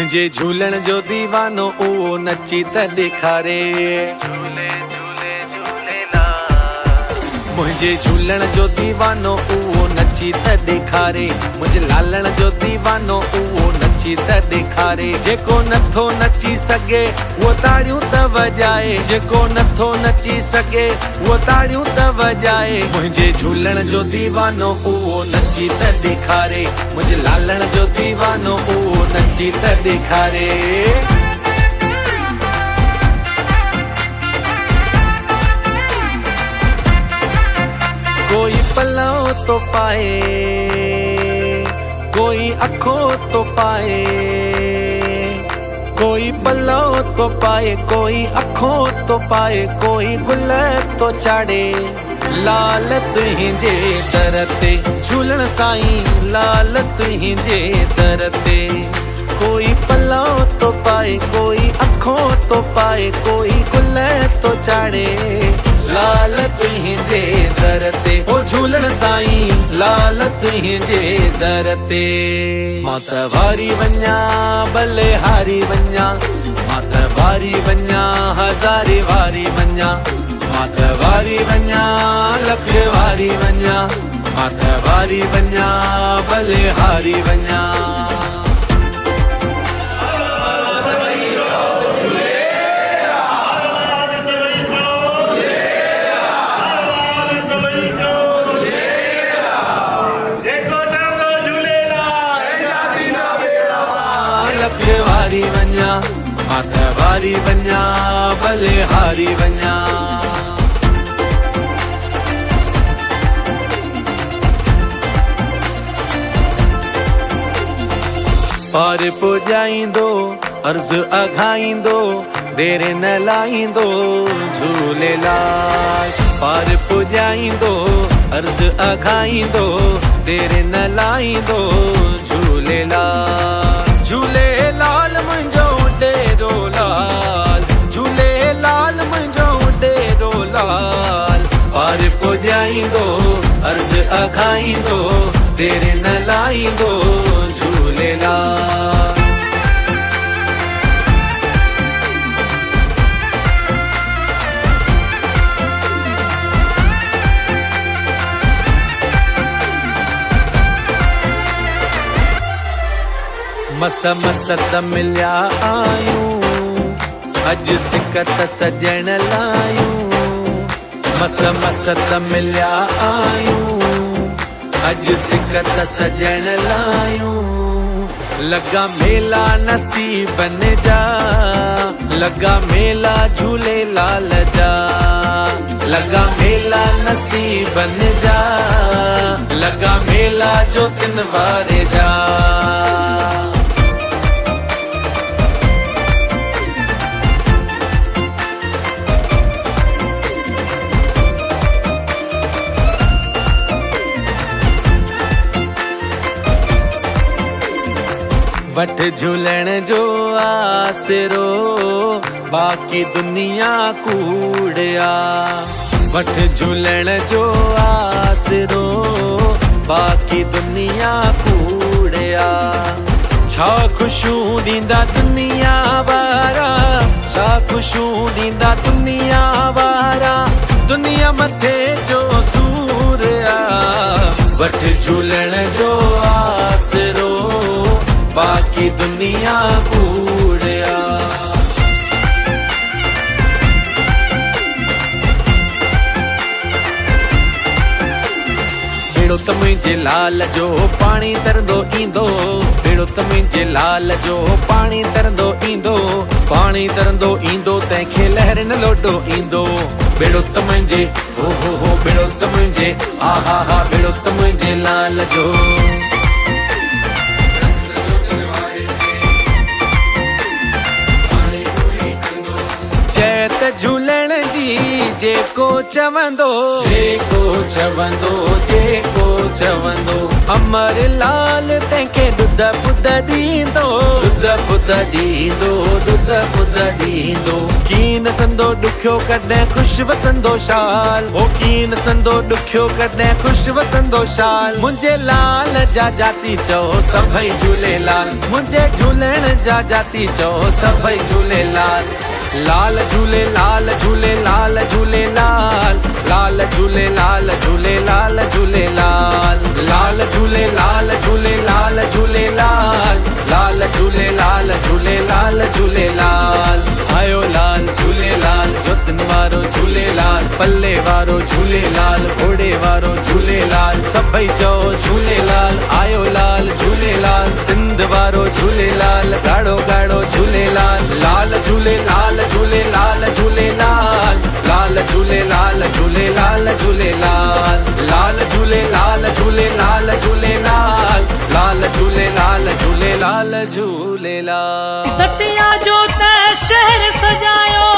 मुझे झूलण जो दीवानो उहो नची त ॾेखारे। मुझे झूलण जो दीवानो उहो नची त ॾेखारे। मुझे लालण जो दीवानो उहो नची त ॾेखारे। जेको नथो नची सघे उहो ताड़ियूं त वॼाए। जेको नथो नची सघे उहो ताड़ियूं त वॼाए। मुझे झूलण जो दीवानो उहो नची त ॾेखारे। मुझे लालण जो दीवानो उहो नची त ॾेखारे। कोई पल्लव तो पाए, कोई अखों तो पाए। कोई पल्लव तो पाए, कोई अखों तो पाए। कोई गुल तो चाड़े लाल तुंहिंजे दर ते। झूलण साईं लाल तुंहिंजे दर ते। कोई पल्लव तो पाए, कोई अखों तो पाए। कोई गुल तो चाड़े लाल तुंहिंजे दर ते। ओ झूलण साईं लाल तुंहिंजे दर ते। मां त वारी वञा भले हारी वञा। मां त वारी वञा हज़ारे वारी वञा। मां त वारी वञा लख वारी वञा। मां त वारी वञा भले हारी वञा। वारी वञा मां त वारी वञा भले हारी वञा। पार पुॼाईंदो अर्ज़ अघाईंदो देर न लाईंदो झूलेलाल। पार पुॼाईंदो अर्ज़ अघाईंदो देर न लाईंदो झूलेलाल। झूलेलाल मुंहिंजो डेरो लाल। झूलेलाल मुंहिंजो डेरो लाल। पार पुॼाईंदो अर्ज़ अघाईंदो देर न लाईंदो झूलेलाल। मस मस त मिलिया आयूं अॼु सिकत सजण लायूं। मस मस त मिलिया आयूं अॼु सिकत सजण लायूं। लगा मेला नसीबन जा लगा मेला झूलेलाल जा। लगा मेला नसीबन जा लगा मेला जोतिन वारे जा। वठ झूलण जो आसरो बाकी दुनिया कूड़िया। वठ झूलण जो आसरो बाकी दुनिया कूड़िया। छा खुशियूं ॾींदा दुनिया वारा। छा खुशियूं ॾींदा दुनिया वारा। दुनिया मथे जो सूर आ। वठ झूलण जो आसरो बाकी दुनिया कूड़िया। बेड़ो त मुंहिंजे लाल जो पाणी तरंदो ईंदो। बेड़ो त मुंहिंजे लाल जो पाणी तरंदो ईंदो। पाणी तरंदो ईंदो तंहिंखे लहर न लोटो ईंदो। बेड़ो त मुंहिंजे हो बेड़ो त मुंहिंजे आहा हा बेड़ो त मुंहिंजे लाल जो। झूलण जी जेको चवंदो जेको चवंदो जेको चवंदो। अमर लाल तंहिंखे ॾुध ॿुध ॾींदो, ॾुध ॿुध ॾींदो, ॾुध ॿुध ॾींदो। कीन संदो ॾुखियो कॾहिं ख़ुशि वसंदो शाल, ओ कीन संदो ॾुखियो कॾहिं ख़ुशि वसंदो शाल। मुंहिंजे लाल जा जाती चओ सभई झूलेलाल, मुंहिंजे झूलण जा जाती चओ सभई झूलेलाल। लाल झूलेलाल झूलेलाल झूलेलाल, लाल झूलेलाल झूलेलाल झूलेलाल, लाल झूलेलाल झूलेलाल झूलेलाल, लाल झूलेलाल झूलेलाल झूलेलाल। आयो लाल झूलेलाल जोतन वारो झूलेलाल, पल्ले वारो झूलेलाल, घोड़े वारो झूलेलाल, सभई चओ झूलेलाल। आयो लाल झूलेलाल सिंध वारो झूलेलाल, ॻाढ़ो ॻाढ़ो झूलेलाल। लाल झूलेलाल झूलेलाल झूलेलाल, लाल झूलेलाल झूलेलाल झूलेलाल, लाल झूलेलाल झूलेलाल झूलेलाल, लाल झूलेलाल झूलेलाल झूलेलाल। दतिया जो त शहर सजायो,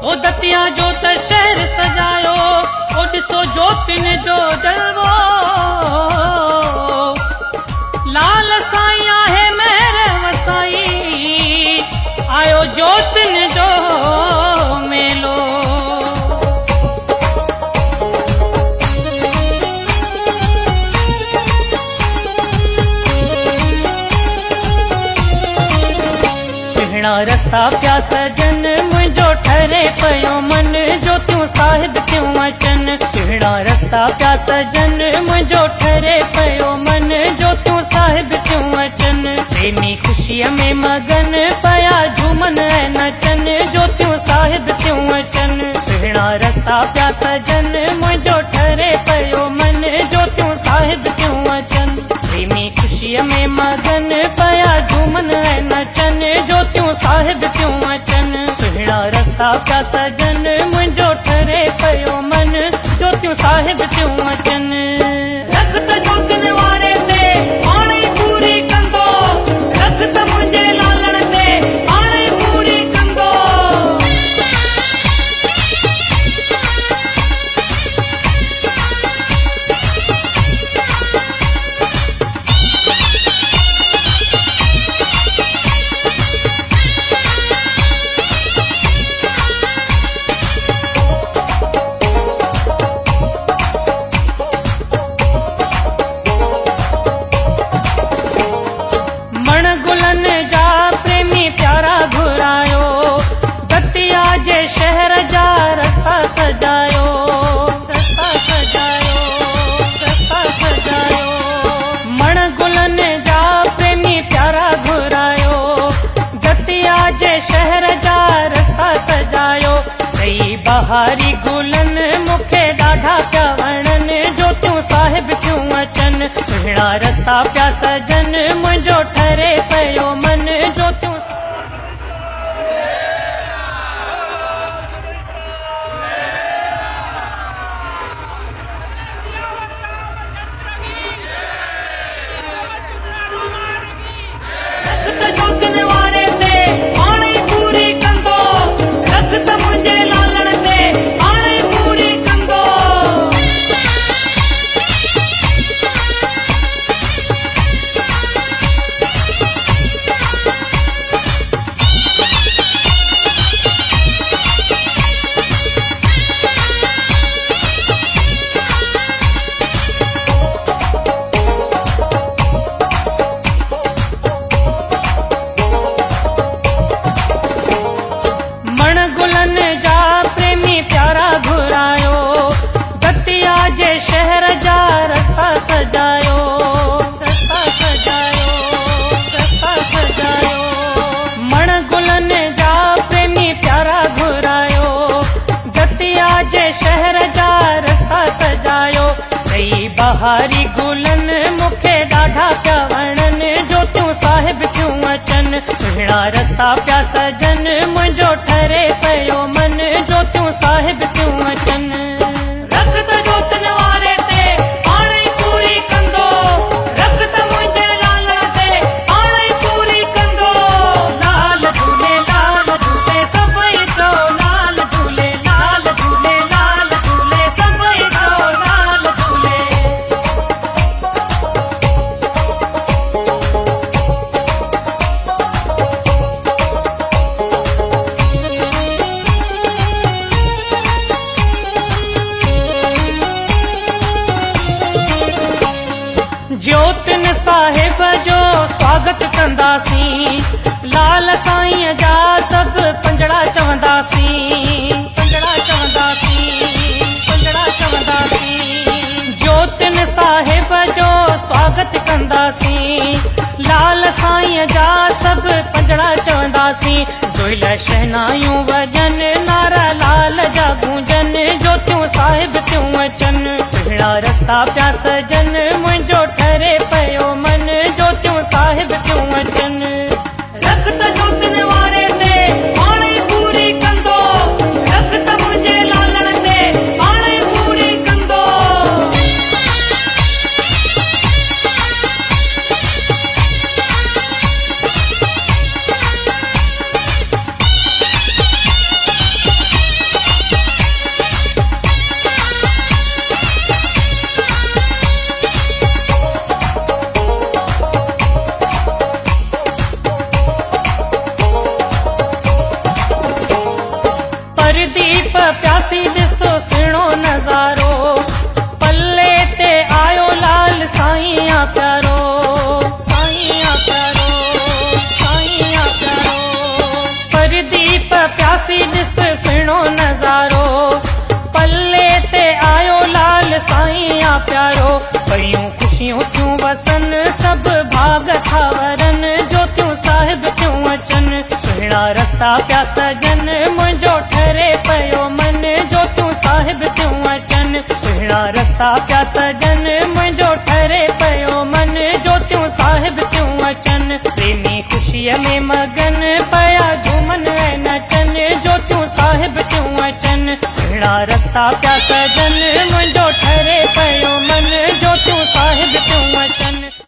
ओ दतिया जो त शहर सजायो, ओ ॾिसो ज्योतिन जो जलवो। लाल साईं आहे मेहर वसाई, आयो ज्योतिन जो मेलो। सुहिणा रस्ता पिया सजन, मुंहिंजो ठरे पियो मन, ज्योतियूं साहिब थियूं अचनि। सुहिणा रस्ता पिया सजन, मुंहिंजो ठरे पियो मन, ज्योतियूं साहिब थियूं अचनि। प्रेमी ख़ुशीअ में मगन पिया झूमन ऐं नचनि, ज्योतियूं साहिब थियूं अचनि। सुहिणा रस्ता पिया सजन, मुंहिंजो ठरे पियो मन, ज्योतियूं साहिब थियूं अचनि। प्रेमी ख़ुशीअ में मगन पिया झूमन ऐं नचनि, ज्योतियूं साहिब थियूं अचनि। सुहिणा रस्ता पिया सजन, मुंहिंजो ठरे पियो मन, ज्योतियूं साहिब थियूं अचनि। रख त ज्योतिन वारे ते पाण ई पूरी कंदो, रख त मुंहिंजे लालण ते पाण ई पूरी कंदो। बहारी गुलन मूंखे ॾाढा पिया वणनि, ज्योतियूं साहिब थियूं अचनि। सुहिणा रस्ता पिया सजन, मुंहिंजो ठरे पियो मन, ज्योतियूं। बहारी गुलन मूंखे ॾाढा पिया वणनि, ज्योतियूं साहिब थियूं अचनि। सुहिणा रस्ता पिया सजन, मुंहिंजो ठरे पियो मन, ज्योतियूं साहिब थियूं अचनि। रख त ज्योतिन वारे ते पाण ई पूरी कंदो, रख त मुंहिंजे लाल ते पाण ई पूरी कंदो। लाल झूलेलाल झूले सभई चओ, लाल झूलेलाल झूलेलाल झूले सभई चओ। साहिब जो स्वागत कंदासीं, लाल साईं जा सब पंजड़ा चवंदासीं, पंजड़ा चवंदासीं, पंजड़ा चवंदासीं। ज्योतिन साहिब जो स्वागत कंदासीं, लाल साईं जा सब पंजड़ा चवंदासीं। जोइल शहनायूं वजन, नारा लाल जा गूंजन, ज्योतियूं साहिब थियूं अचन। सुहिणा रस्ता पिया सजन, मुंहिंजो ठरे पियो मन, ज्योतियूं साहिब थियूं अचन। रखत ज्योतिन वारे ते पाण ई पूरी कंदो, रखत मुंहिंजे लालण ते पाण ई पूरी कंदो। परदीप प्यासी ॾिसो सुहिणो नज़ारो, पल्ले ते आयो लाल साईं आ प्यारो, साईं आ प्यारो, साईं आ प्यारो। परदीप प्यासी ॾिस सुहिणो नज़ारो, पल्ले ते आयो लाल साईं आ प्यारो। पयूं ख़ुशियूं थियूं वसन, सभु भाग था वरन, ज्योतियूं साहिब थियूं अचन। सुहिणा रस्ता पिया सजन, मुंहिंजो ठरे पियो मन, ज्योतियूं साहिब थियूं अचन। सुहिणा रस्ता पिया सजन, मुंहिंजो ठरे पियो मन, ज्योतियूं साहिब थियूं अचन। प्रेमी ख़ुशीअ में मगन, पया झूमन ऐं नचन, ज्योतियूं साहिब थियूं अचन। सुहिणा रस्ता पिया सजन, मुंहिंजो ठरे पियो मन, ज्योतियूं साहिब थियूं अचन।